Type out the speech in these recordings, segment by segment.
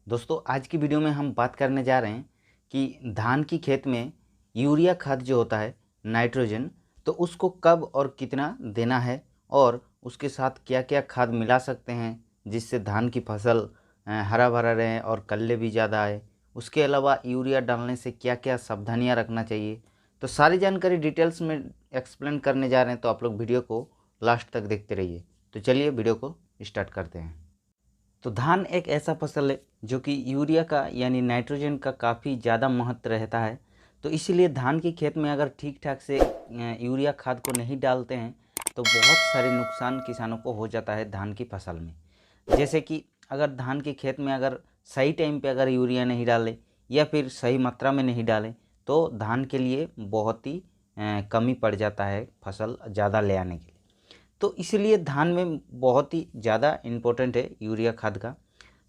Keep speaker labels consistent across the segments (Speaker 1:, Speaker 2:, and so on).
Speaker 1: दोस्तों आज की वीडियो में हम बात करने जा रहे हैं कि धान की खेत में यूरिया खाद जो होता है नाइट्रोजन, तो उसको कब और कितना देना है और उसके साथ क्या क्या खाद मिला सकते हैं जिससे धान की फसल हरा भरा रहे और कल्ले भी ज़्यादा आए। उसके अलावा यूरिया डालने से क्या क्या सावधानियां रखना चाहिए, तो सारी जानकारी डिटेल्स में एक्सप्लेन करने जा रहे हैं। तो आप लोग वीडियो को लास्ट तक देखते रहिए। तो चलिए वीडियो को स्टार्ट करते हैं। तो धान एक ऐसा फसल है जो कि यूरिया का यानी नाइट्रोजन का काफ़ी ज़्यादा महत्व रहता है। तो इसीलिए धान के खेत में अगर ठीक ठाक से यूरिया खाद को नहीं डालते हैं तो बहुत सारे नुकसान किसानों को हो जाता है धान की फसल में। जैसे कि अगर धान के खेत में अगर सही टाइम पे अगर यूरिया नहीं डालें या फिर सही मात्रा में नहीं डालें तो धान के लिए बहुत ही कमी पड़ जाता है फसल ज़्यादा ले आने के लिए। तो इसलिए धान में बहुत ही ज़्यादा इम्पोर्टेंट है यूरिया खाद का।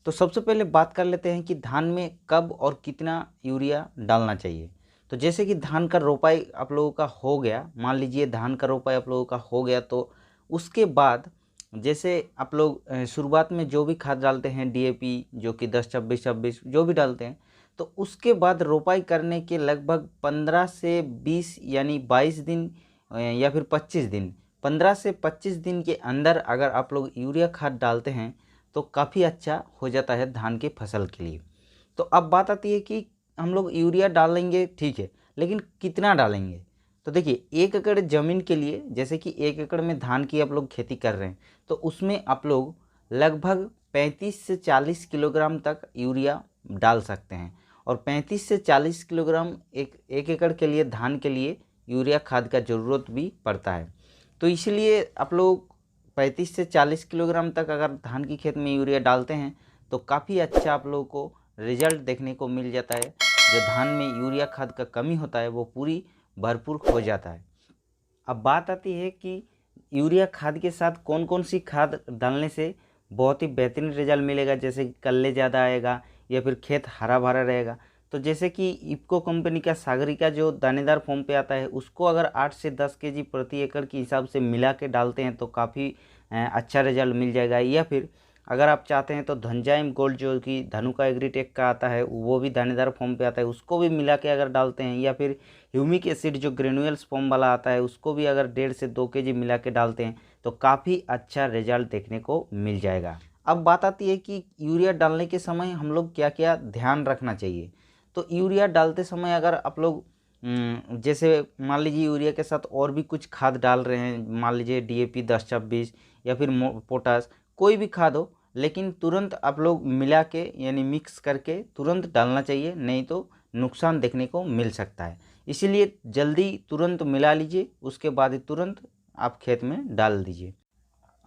Speaker 1: तो सबसे पहले बात कर लेते हैं कि धान में कब और कितना यूरिया डालना चाहिए। तो जैसे कि धान का रोपाई आप लोगों का हो गया, मान लीजिए धान का रोपाई आप लोगों का हो गया, तो उसके बाद जैसे आप लोग शुरुआत में जो भी खाद डालते हैं डीएपी जो कि 10-26-26 जो भी डालते हैं, तो उसके बाद रोपाई करने के लगभग 15 से 20 यानी 22 दिन या फिर 25 दिन, 15 से 25 दिन के अंदर अगर आप लोग यूरिया खाद डालते हैं तो काफ़ी अच्छा हो जाता है धान के फसल के लिए। तो अब बात आती है कि हम लोग यूरिया डालेंगे, ठीक है, लेकिन कितना डालेंगे। तो देखिए 1 एकड़ ज़मीन के लिए, जैसे कि 1 एकड़ में धान की आप लोग खेती कर रहे हैं, तो उसमें आप लोग लगभग 35 से 40 किलोग्राम तक यूरिया डाल सकते हैं। और 35 से 40 किलोग्राम एक एकड़ के लिए धान के लिए यूरिया खाद का ज़रूरत भी पड़ता है। तो इसलिए आप लोग 35 से 40 किलोग्राम तक अगर धान की खेत में यूरिया डालते हैं तो काफ़ी अच्छा आप लोगों को रिजल्ट देखने को मिल जाता है। जो धान में यूरिया खाद का कमी होता है वो पूरी भरपूर हो जाता है। अब बात आती है कि यूरिया खाद के साथ कौन कौन सी खाद डालने से बहुत ही बेहतरीन रिजल्ट मिलेगा, जैसे कि कल्ले ज़्यादा आएगा या फिर खेत हरा भरा रहेगा। तो जैसे कि इफ़को कंपनी का सागरिका जो दानेदार फॉर्म पे आता है उसको अगर 8 से 10 केजी प्रति एकड़ के हिसाब से मिला के डालते हैं तो काफ़ी अच्छा रिजल्ट मिल जाएगा। या फिर अगर आप चाहते हैं तो धनजाइम गोल्ड जो कि धनुका एग्रीटेक का आता है वो भी दानेदार फॉर्म पे आता है, उसको भी मिला के अगर डालते हैं, या फिर ह्यूमिक एसिड जो ग्रेनुअल्स फॉर्म वाला आता है उसको भी अगर 1.5 से 2 केजी मिला के डालते हैं तो काफ़ी अच्छा रिजल्ट देखने को मिल जाएगा। अब बात आती है कि यूरिया डालने के समय हम लोग क्या क्या ध्यान रखना चाहिए। तो यूरिया डालते समय अगर आप लोग जैसे मान लीजिए यूरिया के साथ और भी कुछ खाद डाल रहे हैं, मान लीजिए डीएपी 10-26 या फिर पोटास, कोई भी खाद हो, लेकिन तुरंत आप लोग मिला के यानी मिक्स करके तुरंत डालना चाहिए, नहीं तो नुकसान देखने को मिल सकता है। इसीलिए जल्दी तुरंत मिला लीजिए, उसके बाद ही तुरंत आप खेत में डाल दीजिए।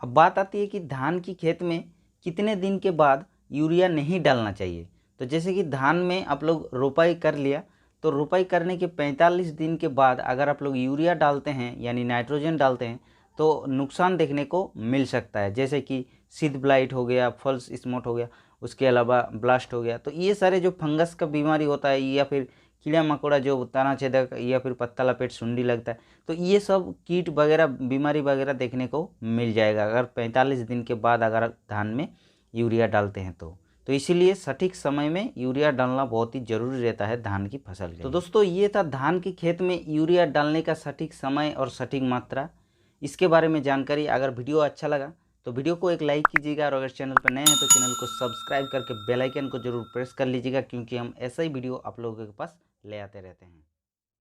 Speaker 1: अब बात आती है कि धान की खेत में कितने दिन के बाद यूरिया नहीं डालना चाहिए। तो जैसे कि धान में आप लोग रोपाई कर लिया, तो रोपाई करने के 45 दिन के बाद अगर आप लोग यूरिया डालते हैं यानी नाइट्रोजन डालते हैं तो नुकसान देखने को मिल सकता है, जैसे कि सीड ब्लाइट हो गया, फॉल्स स्पॉट हो गया, उसके अलावा ब्लास्ट हो गया। तो ये सारे जो फंगस का बीमारी होता है या फिर कीड़ा मकोड़ा जो तना छेदक या फिर पत्ता लपेट सुंडी लगता है, तो ये सब कीट वगैरह बीमारी वगैरह देखने को मिल जाएगा अगर 45 दिन के बाद अगर धान में यूरिया डालते हैं तो इसीलिए सटीक समय में यूरिया डालना बहुत ही ज़रूरी रहता है धान की फसल के लिए। तो दोस्तों ये था धान की खेत में यूरिया डालने का सटीक समय और सटीक मात्रा, इसके बारे में जानकारी। अगर वीडियो अच्छा लगा तो वीडियो को एक लाइक कीजिएगा और अगर चैनल पर नए हैं तो चैनल को सब्सक्राइब करके बेल आइकन को जरूर प्रेस कर लीजिएगा, क्योंकि हम ऐसा ही वीडियो आप लोगों के पास ले आते रहते हैं।